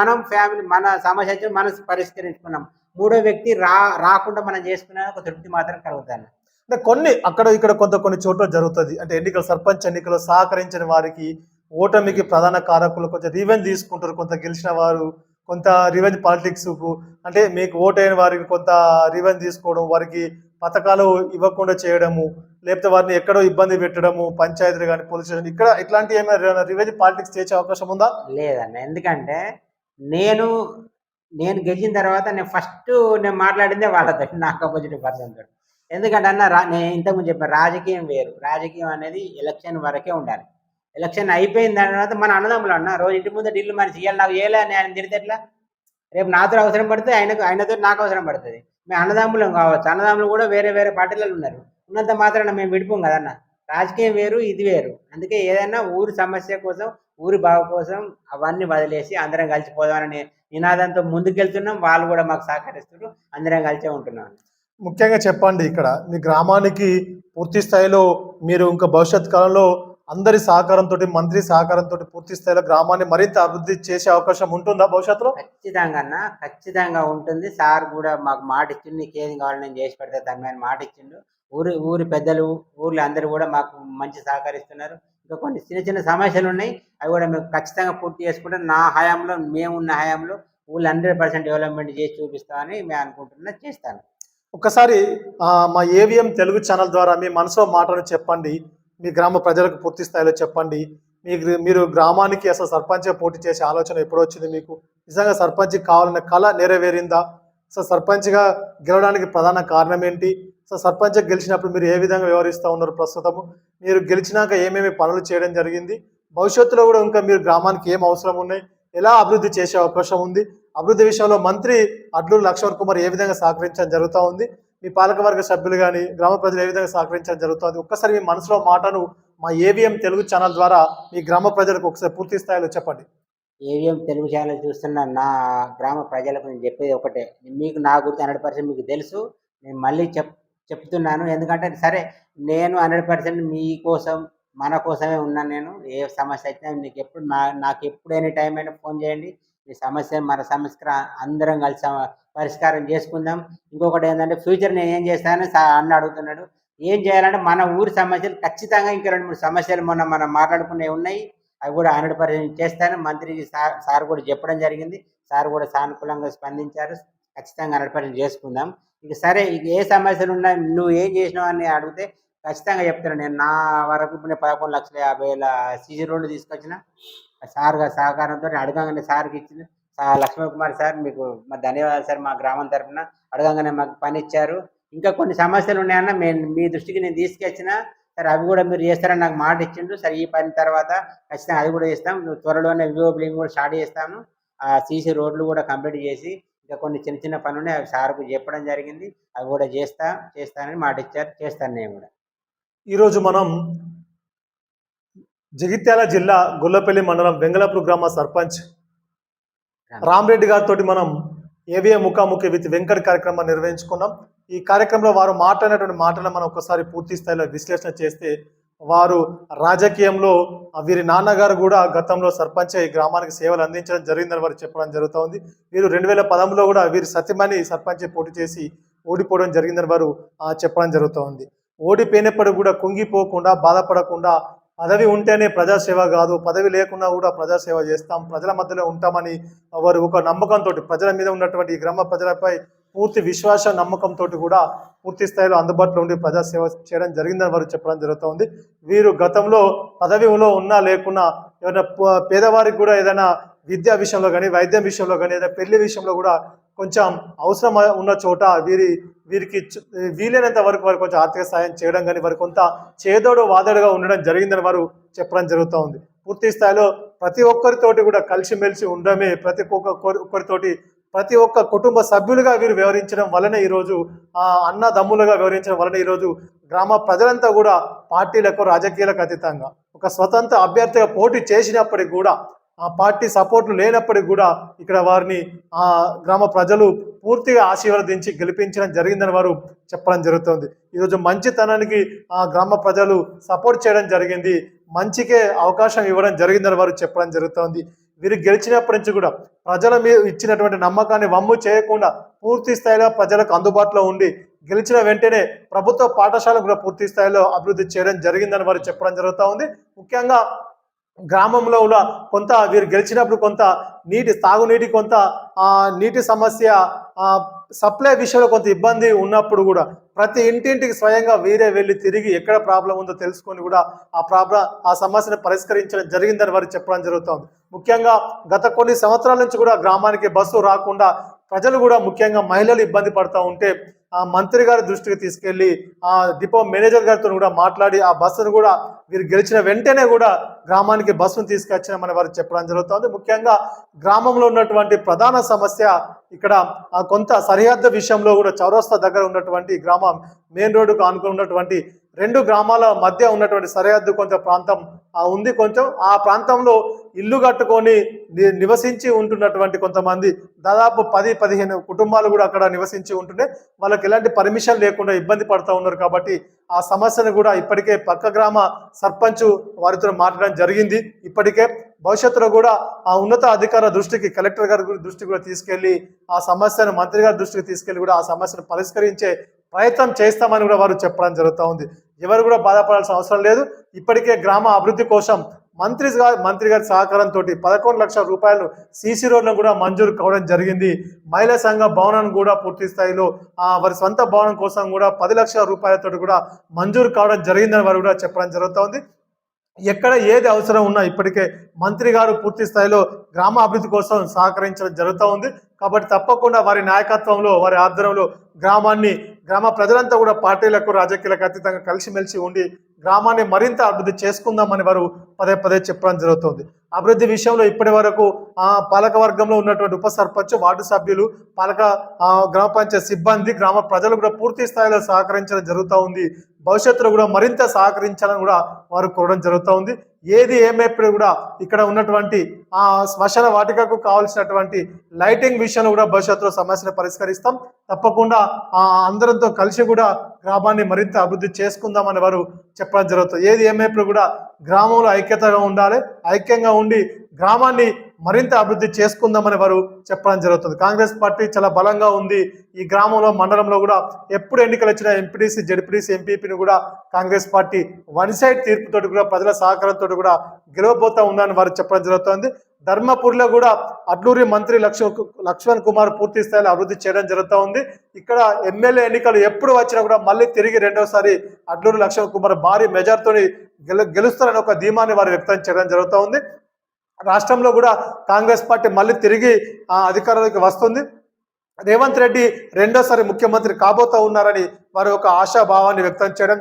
Speaker 2: మనం ఫ్యామిలీ, మన సమస్య వచ్చి మనం పరిష్కరించుకున్నాం. మూడో వ్యక్తి రాకుండా మనం చేసుకున్న ఒక తృప్తి మాత్రం కలుగుతాను.
Speaker 1: అంటే కొన్ని అక్కడ ఇక్కడ కొన్ని చోట్ల జరుగుతుంది. అంటే ఎన్నికలు, సర్పంచ్ ఎన్నికలు సహకరించిన వారికి ఓటమికి ప్రధాన కారకులు కొంచెం రివెంజ్ తీసుకుంటారు. కొంత గెలిచిన వారు కొంత రివెంజ్ పాలిటిక్స్కు, అంటే మీకు ఓటైన వారికి కొంత రివెంజ్ తీసుకోవడం, వారికి పథకాలు ఇవ్వకుండా చేయడము, లేకపోతే వారిని ఎక్కడో ఇబ్బంది పెట్టడము, పంచాయతీలు కానీ పోలీస్ స్టేషన్, ఇక్కడ ఇట్లాంటి ఏమైనా రివెంజ్ పాలిటిక్స్ చేసే అవకాశం ఉందా?
Speaker 2: లేదన్న. ఎందుకంటే నేను నేను గెలిచిన తర్వాత నేను మాట్లాడిందే వాళ్ళతో, నాకు అపోజిట్ పర్సన్ తోటి. ఎందుకంటే అన్న నేను ఇంతకుముందు చెప్పాను, రాజకీయం వేరు. రాజకీయం అనేది ఎలక్షన్ వరకే ఉండాలి. ఎలక్షన్ అయిపోయిన తర్వాత మన అన్నదమ్ములు అన్న రోజు ఇంటి ముందు ఢిల్లీ మనిషి ఇవాళ నాకు ఏలే అని ఆయన తిడితే ఎట్లా? రేపు నాతో అవసరం పడితే ఆయనతో నాకు అవసరం పడుతుంది. మేము అన్నదమ్ములం కావచ్చు. అన్నదమ్ములు కూడా వేరే వేరే పార్టీలలో ఉన్నారు. ఉన్నంత మాత్రాన మేము విడిపోం కదన్న. రాజకీయం వేరు, ఇది వేరు. అందుకే ఏదైనా ఊరి సమస్య కోసం, ఊరి బాగు కోసం అవన్నీ వదిలేసి అందరం కలిసిపోదామని నినాదంతో ముందుకెళ్తున్నాం. వాళ్ళు కూడా మాకు సహకరిస్తున్నారు. అందరం కలిసే ఉంటున్నాం.
Speaker 1: ముఖ్యంగా చెప్పండి, ఇక్కడ మీ గ్రామానికి పూర్తి స్థాయిలో మీరు ఇంకా భవిష్యత్ కాలంలో అందరి సహకారంతో, మంత్రి సహకారంతో పూర్తి స్థాయిలో గ్రామాన్ని మరింత అభివృద్ధి చేసే అవకాశం ఉంటుందా భవిష్యత్తులో?
Speaker 2: ఖచ్చితంగా అన్న, ఖచ్చితంగా ఉంటుంది. సార్ కూడా మాకు మాట ఇచ్చిండు, నీకేం కావాలి నేను చేసి పెడతా తమ్మి అని మాట ఇచ్చిండు. ఊరి పెద్దలు, ఊర్లో అందరూ కూడా మాకు మంచి సహకరిస్తున్నారు. ఇంకా కొన్ని చిన్న చిన్న సమస్యలు ఉన్నాయి. అవి కూడా మేము ఖచ్చితంగా పూర్తి చేసుకుంటాం. నా హయాంలో, మేమున్న హయాంలో ఊళ్ళో 100% డెవలప్మెంట్ చేసి చూపిస్తామని మేము అనుకుంటున్నా, చేస్తాను.
Speaker 1: ఒక్కసారి మా ఏవిఎం తెలుగు ఛానల్ ద్వారా మీ మనసులో మాటలు చెప్పండి. మీ గ్రామ ప్రజలకు పూర్తి స్థాయిలో చెప్పండి. మీరు గ్రామానికి అసలు సర్పంచ్గా పోటీ చేసే ఆలోచన ఎప్పుడు వచ్చింది మీకు? నిజంగా సర్పంచ్కి కావాలన్న కళ నెరవేరిందా? సో సర్పంచ్గా గెలవడానికి ప్రధాన కారణం ఏంటి? సో సర్పంచ్గా గెలిచినప్పుడు మీరు ఏ విధంగా వ్యవహరిస్తూ ఉన్నారు ప్రస్తుతము? మీరు గెలిచినాక ఏమేమి పనులు చేయడం జరిగింది? భవిష్యత్తులో కూడా ఇంకా మీరు గ్రామానికి ఏం అవసరం ఉన్నాయి? ఎలా అభివృద్ధి చేసే అవకాశం ఉంది? అభివృద్ధి విషయంలో మంత్రి అడ్లూరి లక్ష్మణ్ కుమార్ ఏ విధంగా సహకరించడం జరుగుతూ ఉంది? మీ పాలకవర్గ సభ్యులు కానీ గ్రామ ప్రజలు ఏ విధంగా సహకరించడం జరుగుతుంది? ఒక్కసారి మీ మనసులో మాటను మా ఏవిఎం తెలుగు ఛానల్ ద్వారా మీ గ్రామ ప్రజలకు ఒకసారి పూర్తి స్థాయిలో చెప్పండి.
Speaker 2: ఏవిఎం తెలుగు ఛానల్ చూస్తున్న నా గ్రామ ప్రజలకు నేను చెప్పేది ఒకటే, మీకు నా గురించి 100% మీకు తెలుసు. నేను మళ్ళీ చెప్తున్నాను. ఎందుకంటే సరే, నేను 100% మీకోసం, మన కోసమే ఉన్నాను. నేను ఏ సమస్య వచ్చినా నాకు ఎప్పుడు ఎనీ టైం అయినా ఫోన్ చేయండి. ఈ సమస్య, మన సమస్య అందరం కలిసి పరిష్కారం చేసుకుందాం. ఇంకొకటి ఏంటంటే, ఫ్యూచర్ నేను ఏం చేస్తానని అన్న అడుగుతున్నాడు. ఏం చేయాలంటే మన ఊరి సమస్యలు ఖచ్చితంగా ఇంకా 2, 3 సమస్యలు మనం మాట్లాడుకునేవి ఉన్నాయి. అవి కూడా 100% చేస్తాను. మంత్రికి సార్ కూడా చెప్పడం జరిగింది. సార్ కూడా సానుకూలంగా స్పందించారు. ఖచ్చితంగా 100% చేసుకుందాం. ఇక సరే, ఇక ఏ సమస్యలు ఉన్నా నువ్వు ఏం చేసినావు అని అడిగితే ఖచ్చితంగా చెప్తాను. నేను నా వరకు ఇప్పుడు 11,50,000 సీసీ రోడ్లు తీసుకొచ్చిన. సార్ గారి సహకారంతో అడగంగానే సార్‌కి ఇచ్చిన లక్ష్మణ్ కుమార్ సార్ మీకు మా ధన్యవాదాలు సార్ మా గ్రామం తరపున. అడగంగానే మాకు పనిచ్చారు. ఇంకా కొన్ని సమస్యలున్నాయన్న మీ దృష్టికి నేను తీసుకొచ్చినా, సరే అవి గూడా మీరు చేస్తారని నాకు మాట ఇచ్చిండు. సరే ఈ పని తర్వాత ఖచ్చితంగా అది గూడా చేస్తాం. త్వరలోనే వివో బిల్డింగ్ గూడా స్టార్ట్ చేస్తాము. సీసీ రోడ్లు గూడా కంప్లీట్ చేసి, ఇంకా కొన్ని చిన్న చిన్న పనులున్నాయి అవి సార్‌కు చెప్పడం జరిగింది. అవి గూడా చేస్తానని మాటిచ్చారు. చేస్తాను నేను గూడా.
Speaker 1: ఈరోజు మనం జగిత్యాల జిల్లా గొల్లపల్లి మండలం వెంగళపూర్ గ్రామ సర్పంచ్ రామరెడ్డి గారితో మనం ఏవిఏ ముఖాముఖి విత్ వెంకట్ కార్యక్రమం నిర్వహించుకున్నాం. ఈ కార్యక్రమంలో వారు మాట్లాడినటువంటి మాటలను మనం ఒకసారి పూర్తి స్థాయిలో విశ్లేషణ చేస్తే, వారు రాజకీయంలో వీరి నాన్నగారు కూడా గతంలో సర్పంచ్ ఈ గ్రామానికి సేవలు అందించడం జరిగిందని వారు చెప్పడం జరుగుతోంది. వీరు 2010లో కూడా వీరి సత్యమణి సర్పంచ్ పోటీ చేసి ఓడిపోవడం జరిగిందని వారు చెప్పడం జరుగుతోంది. ఓడిపోయినప్పుడు కూడా కుంగిపోకుండా బాధపడకుండా పదవి ఉంటేనే ప్రజాసేవ కాదు, పదవి లేకున్నా కూడా ప్రజాసేవ చేస్తాం, ప్రజల మధ్యలో ఉంటామని వారు ఒక నమ్మకంతో ప్రజల మీద ఉన్నటువంటి ఈ గ్రామ ప్రజలపై పూర్తి విశ్వాస నమ్మకంతో కూడా పూర్తి స్థాయిలో అందుబాటులో ఉండి ప్రజాసేవ చేయడం జరిగిందని వారు చెప్పడం జరుగుతుంది. వీరు గతంలో పదవిలో ఉన్నా లేకున్నా ఏదైనా పేదవారికి కూడా ఏదైనా విద్యా విషయంలో కానీ, వైద్యం విషయంలో కానీ, ఏదైనా పెళ్లి విషయంలో కూడా కొంచెం అవసరం ఉన్న చోట వీరికి వీలైనంత వరకు వారు కొంచెం ఆర్థిక సాయం చేయడం కానీ, వారు కొంత చేదోడు వాదోడుగా ఉండడం జరిగిందని వారు చెప్పడం జరుగుతూ ఉంది. పూర్తి స్థాయిలో ప్రతి ఒక్కరితోటి కూడా కలిసిమెలిసి ఉండడమే, ఒక్కరితోటి ప్రతి ఒక్క కుటుంబ సభ్యులుగా వీరు వ్యవహరించడం వలన ఈరోజు అన్నదమ్ములుగా వ్యవహరించడం వలన ఈరోజు గ్రామ ప్రజలంతా కూడా పార్టీలకు రాజకీయాలకు అతీతంగా ఒక స్వతంత్ర అభ్యర్థిగా పోటీ చేసినప్పటికీ కూడా ఆ పార్టీ సపోర్ట్లు లేనప్పటికీ కూడా ఇక్కడ వారిని గ్రామ ప్రజలు పూర్తిగా ఆశీర్వదించి గెలిపించడం జరిగిందని వారు చెప్పడం జరుగుతుంది. ఈరోజు మంచితనానికి గ్రామ ప్రజలు సపోర్ట్ చేయడం జరిగింది, మంచికే అవకాశం ఇవ్వడం జరిగిందని వారు చెప్పడం జరుగుతుంది. వీరు గెలిచినప్పటి నుంచి కూడా ప్రజల మీద ఇచ్చినటువంటి నమ్మకాన్ని వమ్ము చేయకుండా పూర్తి స్థాయిలో ప్రజలకు అందుబాటులో ఉండి గెలిచిన వెంటనే ప్రభుత్వ పాఠశాలను కూడా పూర్తి స్థాయిలో అభివృద్ధి చేయడం జరిగిందని వారు చెప్పడం జరుగుతూ ఉంది. ముఖ్యంగా గ్రామంలో కూడా కొంత వీరు గెలిచినప్పుడు కొంత తాగునీటి కొంత నీటి సమస్య సప్లై విషయంలో కొంత ఇబ్బంది ఉన్నప్పుడు కూడా ప్రతి ఇంటింటికి స్వయంగా వీరే వెళ్ళి తిరిగి ఎక్కడ ప్రాబ్లం ఉందో తెలుసుకొని కూడా ఆ సమస్యను పరిష్కరించడం జరిగిందని వారు చెప్పడం జరుగుతుంది. ముఖ్యంగా గత కొన్ని సంవత్సరాల నుంచి కూడా గ్రామానికి బస్సు రాకుండా ప్రజలు కూడా ముఖ్యంగా మహిళలు ఇబ్బంది పడుతూ ఉంటే మంత్రి గారి దృష్టికి తీసుకెళ్లి డిపో మేనేజర్ గారితో కూడా మాట్లాడి ఆ బస్సును కూడా వీరు గెలిచిన వెంటనే కూడా గ్రామానికి బస్సును తీసుకొచ్చామని వారు చెప్పడం జరుగుతుంది. ముఖ్యంగా గ్రామంలో ఉన్నటువంటి ప్రధాన సమస్య ఇక్కడ కొంత సరిహద్దు విషయంలో కూడా చౌరస్తా దగ్గర ఉన్నటువంటి గ్రామం మెయిన్ రోడ్డుకు ఆనుకుని ఉన్నటువంటి 2 గ్రామాల మధ్య ఉన్నటువంటి సరిహద్దు కొంత ప్రాంతం ఉంది. కొంచెం ఆ ప్రాంతంలో ఇల్లు కట్టుకొని నివసించి ఉంటున్నటువంటి కొంతమంది దాదాపు 10-15 కుటుంబాలు కూడా అక్కడ నివసించి ఉంటుండే వాళ్ళకి ఎలాంటి పర్మిషన్ లేకుండా ఇబ్బంది పడుతూ ఉన్నారు. కాబట్టి ఆ సమస్యను కూడా ఇప్పటికే పక్క గ్రామ సర్పంచ్ వారితో మాట్లాడడం జరిగింది. ఇప్పటికే భవిష్యత్తులో కూడా ఆ ఉన్నత అధికారుల దృష్టికి, కలెక్టర్ గారి దృష్టికి కూడా తీసుకెళ్లి ఆ సమస్యను మంత్రి గారి దృష్టికి తీసుకెళ్లి కూడా ఆ సమస్యను పరిష్కరించే ప్రయత్నం చేస్తామని కూడా వారు చెప్పడం జరుగుతూ ఉంది. ఎవరు కూడా బాధపడాల్సిన అవసరం లేదు. ఇప్పటికే గ్రామ అభివృద్ధి కోసం మంత్రి గారి సహకారంతో 11 లక్షల రూపాయలు సీసీ రోడ్లను కూడా మంజూరు కావడం జరిగింది. మహిళా సంఘ భవనాన్ని కూడా పూర్తి స్థాయిలో వారి సొంత భవనం కోసం కూడా 10 లక్షల రూపాయలతో కూడా మంజూరు కావడం జరిగిందని వారు కూడా చెప్పడం జరుగుతోంది. ఎక్కడ ఏది అవసరం ఉన్నా ఇప్పటికే మంత్రి గారు పూర్తి స్థాయిలో గ్రామ అభివృద్ధి కోసం సహకరించడం జరుగుతూ ఉంది. కాబట్టి తప్పకుండా వారి నాయకత్వంలో, వారి ఆధ్వర్యంలో గ్రామ ప్రజలంతా కూడా పార్టీలకు, రాజకీయాలకు అతీతంగా కలిసిమెలిసి ఉండి గ్రామాన్ని మరింత అభివృద్ధి చేసుకుందామని వారు పదే చెప్పడం జరుగుతుంది. అభివృద్ధి విషయంలో ఇప్పటి వరకు పాలక వర్గంలో ఉన్నటువంటి ఉప సర్పంచ్, వార్డు సభ్యులు, గ్రామ పంచాయతీ సిబ్బంది, గ్రామ ప్రజలు కూడా పూర్తి స్థాయిలో సహకరించడం జరుగుతూ ఉంది. భవిష్యత్తులో కూడా మరింత సహకరించాలని కూడా వారు కోరడం జరుగుతూ ఉంది. ఏది ఏమైనప్పుడు కూడా ఇక్కడ ఉన్నటువంటి శ్మశాన వాటికకు కావాల్సినటువంటి లైటింగ్ విషయంలో కూడా భవిష్యత్తులో సమస్యను పరిష్కరిస్తాం. తప్పకుండా అందరితో కలిసి కూడా గ్రామాన్ని మరింత అభివృద్ధి చేసుకుందామని వారు చెప్పడం జరుగుతుంది. ఏది ఏమైనప్పుడు కూడా గ్రామంలో ఐక్యతగా ఉండాలి, ఐక్యంగా ఉండి గ్రామాన్ని మరింత అభివృద్ధి చేసుకుందామని వారు చెప్పడం జరుగుతుంది. కాంగ్రెస్ పార్టీ చాలా బలంగా ఉంది. ఈ గ్రామంలో, మండలంలో కూడా ఎప్పుడు ఎన్నికలు వచ్చినా ఎంపీటీసీ, జెడ్పీటీసీ, ఎంపీపీని కూడా కాంగ్రెస్ పార్టీ వన్ సైడ్ తీర్పుతోటి కూడా ప్రజల సహకారంతో కూడా గెలవబోతా ఉందని వారు చెప్పడం జరుగుతుంది. ధర్మపూర్లో కూడా అడ్లూరి మంత్రి లక్ష్మణ్ కుమార్ పూర్తి స్థాయిలో అభివృద్ధి చేయడం జరుగుతూ ఉంది. ఇక్కడ ఎమ్మెల్యే ఎన్నికలు ఎప్పుడు వచ్చినా కూడా మళ్ళీ తిరిగి రెండోసారి అడ్లూరి లక్ష్మణ్ కుమార్ భారీ మెజార్టీతో గెలుస్తారని ఒక ధీమాన్ని వారు వ్యక్తం చేయడం జరుగుతూ ఉంది. రాష్ట్రంలో కూడా కాంగ్రెస్ పార్టీ మళ్ళీ తిరిగి అధికారంలోకి వస్తుంది. రేవంత్ రెడ్డి రెండోసారి ముఖ్యమంత్రి కాబోతా ఉన్నారని వారు ఒక ఆశాభావాన్ని వ్యక్తం చేయడం